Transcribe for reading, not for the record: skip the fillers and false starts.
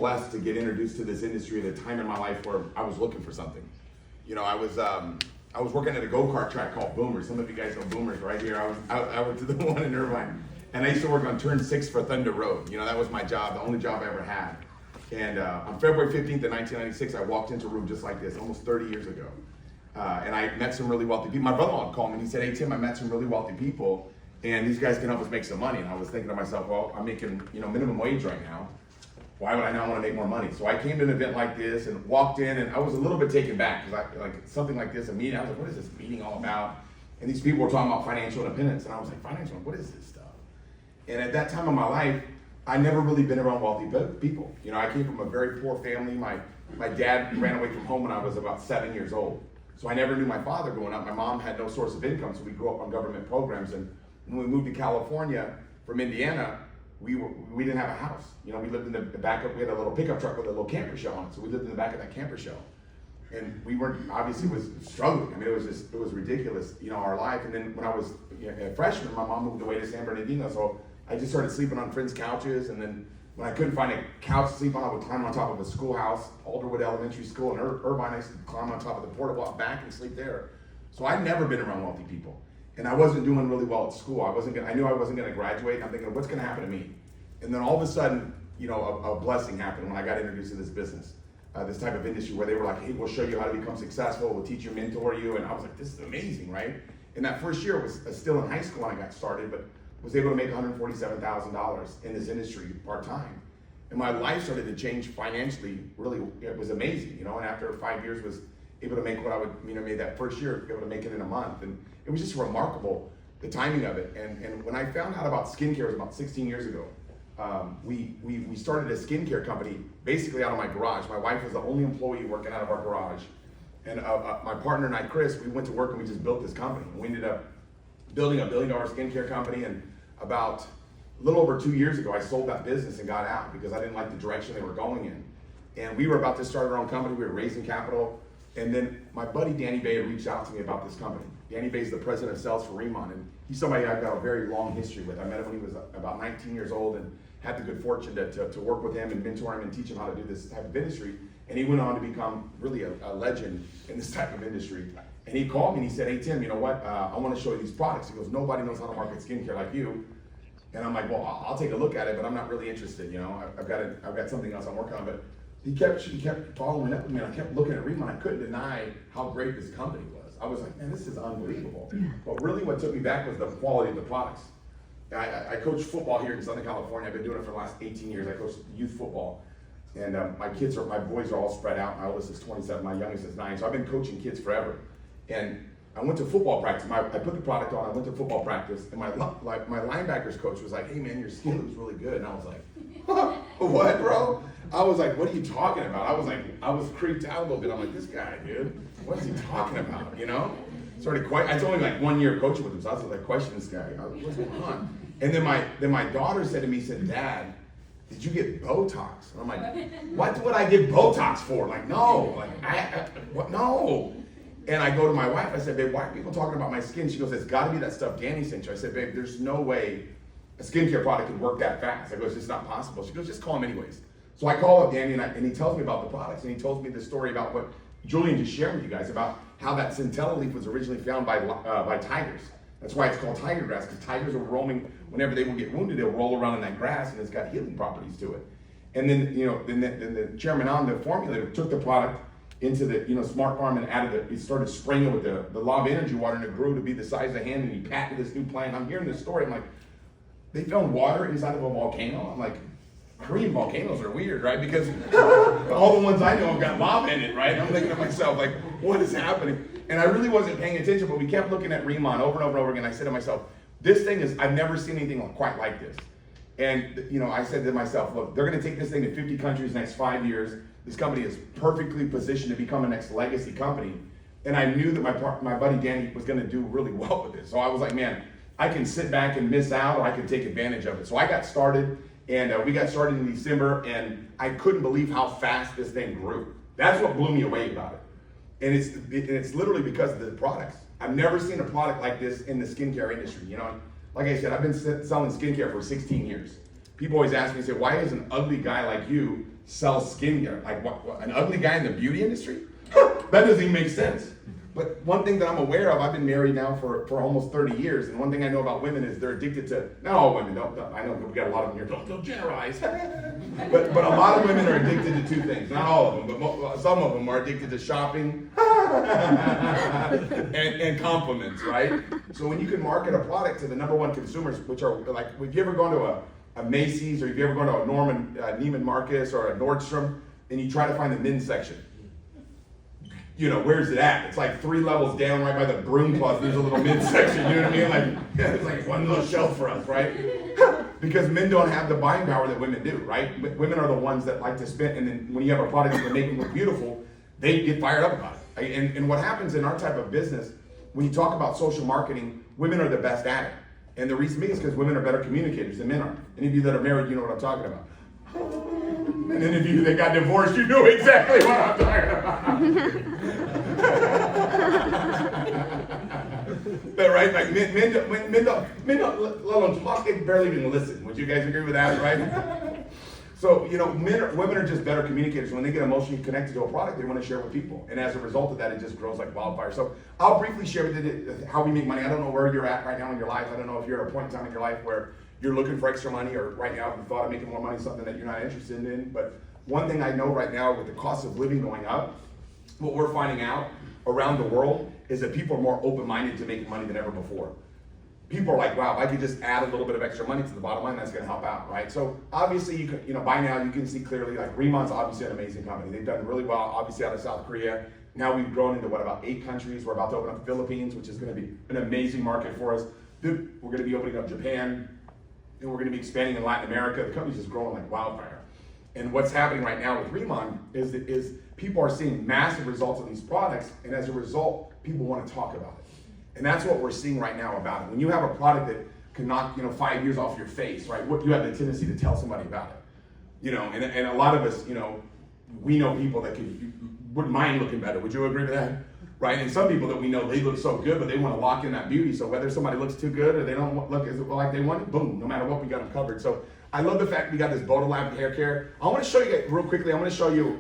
blessed to get introduced to this industry at a time in my life where I was looking for something. You know, I was working at a go-kart track called Boomers. Some of you guys know Boomers right here. I went to the one in Irvine. And I used to work on turn 6 for Thunder Road. You know, that was my job, the only job I ever had. And on February 15th of 1996, I walked into a room just like this, almost 30 years ago. And I met some really wealthy people. My brother-in-law called me and he said, "Hey Tim, I met some really wealthy people and these guys can help us make some money." And I was thinking to myself, well, I'm making, you know, minimum wage right now. Why would I not want to make more money? So I came to an event like this and walked in, and I was a little bit taken back because like something like this, a meeting, I was like, what is this meeting all about? And these people were talking about financial independence. And I was like, financial, what is this stuff? And at that time of my life, I never really been around wealthy people. You know, I came from a very poor family. My dad ran away from home when I was about 7 years old. So I never knew my father growing up. My mom had no source of income, so we grew up on government programs. And when we moved to California from Indiana, we didn't have a house. You know, we lived in the back of, we had a little pickup truck with a little camper shell on it. So we lived in the back of that camper shell. And we weren't, obviously was struggling. I mean, it was ridiculous, you know, our life. And then when I was a freshman, my mom moved away to San Bernardino. So I just started sleeping on friends' couches. And then when I couldn't find a couch to sleep on, I would climb on top of a schoolhouse, Alderwood Elementary School in Irvine. I used to climb on top of the porta walk back and sleep there. So I'd never been around wealthy people. And I wasn't doing really well at school. I knew I wasn't gonna graduate. And I'm thinking, what's gonna happen to me? And then all of a sudden, you know, a blessing happened when I got introduced to this business, this type of industry where they were like, hey, we'll show you how to become successful. We'll teach you, mentor you. And I was like, this is amazing, right? And that first year was still in high school when I got started, but was able to make $147,000 in this industry part-time. And my life started to change financially. Really, it was amazing, you know, and after 5 years was able to make what I would, you know, made that first year, able to make it in a month. And it was just remarkable, the timing of it. And when I found out about skincare, it was about 16 years ago. We started a skincare company basically out of my garage. My wife was the only employee working out of our garage. And my partner and I, Chris, we went to work and we just built this company. And we ended up building a $1 billion skincare company. And about a little over 2 years ago, I sold that business and got out because I didn't like the direction they were going in. And we were about to start our own company. We were raising capital. And then my buddy Danny Bay reached out to me about this company. Danny Bay is the president of sales for Remon, and he's somebody I've got a very long history with. I met him when he was about 19 years old and had the good fortune to work with him and mentor him and teach him how to do this type of industry. And he went on to become really a legend in this type of industry. And he called me and he said, hey Tim, you know what? I want to show you these products. He goes, nobody knows how to market skincare like you. And I'm like, well, I'll take a look at it, but I'm not really interested. You know, I've got something else I'm working on. But he kept following up with me, and I kept looking at Remon. I couldn't deny how great this company was. I was like, man, this is unbelievable. But really what took me back was the quality of the products. I coach football here in Southern California. I've been doing it for the last 18 years. I coach youth football. And my boys are all spread out. My oldest is 27, my youngest is 9. So I've been coaching kids forever. And I went to football practice. I put the product on, I went to football practice, and my linebackers coach was like, hey man, your skin looks really good. And I was like, what, bro? I was like, what are you talking about? I was creeped out a little bit. I'm like, this guy, dude, what's he talking about, you know? It's only like 1 year coaching with him, so I was like, question this guy. I was like, what's going on? And then my daughter said to me, Dad, did you get Botox? And I'm like, what would I get Botox for? Like, no, what? No. And I go to my wife, I said, babe, why are people talking about my skin? She goes, it's gotta be that stuff Danny sent you. I said, babe, there's no way a skincare product can work that fast. I go, it's just not possible. She goes, just call him anyways. So I call up Danny and he tells me about the products, and he tells me the story about what Julian just shared with you guys about how that centella leaf was originally found by tigers. That's why it's called tiger grass, because tigers are roaming, whenever they will get wounded, they'll roll around in that grass, and it's got healing properties to it. And then, you know, then the chairman on the formulator took the product into the, you know, smart farm and he started spraying it with the law of energy water, and it grew to be the size of a hand, and he patented this new plant. I'm hearing this story, I'm like, they found water inside of a volcano? I'm like, Korean volcanoes are weird, right? Because all the ones I know have got lava in it, right? I'm thinking to myself, like, what is happening? And I really wasn't paying attention, but we kept looking at Remon over and over and over again. I said to myself, this thing is, I've never seen anything quite like this. And, you know, I said to myself, look, they're going to take this thing to 50 countries next 5 years. This company is perfectly positioned to become a next legacy company. And I knew that my buddy Danny was going to do really well with it. So I was like, man, I can sit back and miss out, or I can take advantage of it. So I got started, and we got started in December, and I couldn't believe how fast this thing grew. That's what blew me away about it. And it's literally because of the products. I've never seen a product like this in the skincare industry. You know, like I said, I've been selling skincare for 16 years. people always ask me, say, why does an ugly guy like you sell skincare? Like, an ugly guy in the beauty industry? That doesn't even make sense. But one thing that I'm aware of, I've been married now for almost 30 years, and one thing I know about women is they're addicted to, not all women, don't I know we got a lot of them here, don't generalize. but a lot of women are addicted to two things, not all of them, but some of them are addicted to shopping and compliments, right? So when you can market a product to the number one consumers, which are like, if you ever gone to a Macy's, or if you ever gone to a Neiman Marcus or a Nordstrom, and you try to find the men's section, you know, where's it at? It's like 3 levels down right by the broom closet. There's a little men's section, you know what I mean? Like, it's like one little shelf for us, right? Because men don't have the buying power that women do, right? Women are the ones that like to spend, and then when you have a product that make them look beautiful, they get fired up about it. And what happens in our type of business, when you talk about social marketing, women are the best at it. And the reason being is because women are better communicators than men are. Any of you that are married, you know what I'm talking about. And any of you that got divorced, you know exactly what I'm talking about. But right, like men don't, let alone talk, they barely even listen. Would you guys agree with that, right? So, you know, women are just better communicators. When they get emotionally connected to a product, they want to share it with people. And as a result of that, it just grows like wildfire. So I'll briefly share with you how we make money. I don't know where you're at right now in your life. I don't know if you're at a point in time in your life where you're looking for extra money, or right now the thought of making more money is something that you're not interested in. But one thing I know right now, with the cost of living going up, what we're finding out around the world is that people are more open-minded to making money than ever before. People are like, wow, if I could just add a little bit of extra money to the bottom line, that's going to help out, right? So obviously, you know, by now you can see clearly, like Remon's obviously an amazing company. They've done really well, obviously out of South Korea. Now we've grown into about 8 countries. We're about to open up the Philippines, which is going to be an amazing market for us. We're going to be opening up Japan, and we're going to be expanding in Latin America. The company's just growing like wildfire. And what's happening right now with Remon is people are seeing massive results of these products, and as a result, people want to talk about it. And that's what we're seeing right now about it. When you have a product that can knock, 5 years off your face, right? What you have the tendency to tell somebody about it, and a lot of us, we know people that wouldn't mind looking better. Would you agree with that? Right? And some people that we know, they look so good, but they want to lock in that beauty. So whether somebody looks too good or they don't look as like they want, boom, no matter what, we got them covered. So I love the fact we got this Boda Lab hair care. I want to show you real quickly. I want to show you.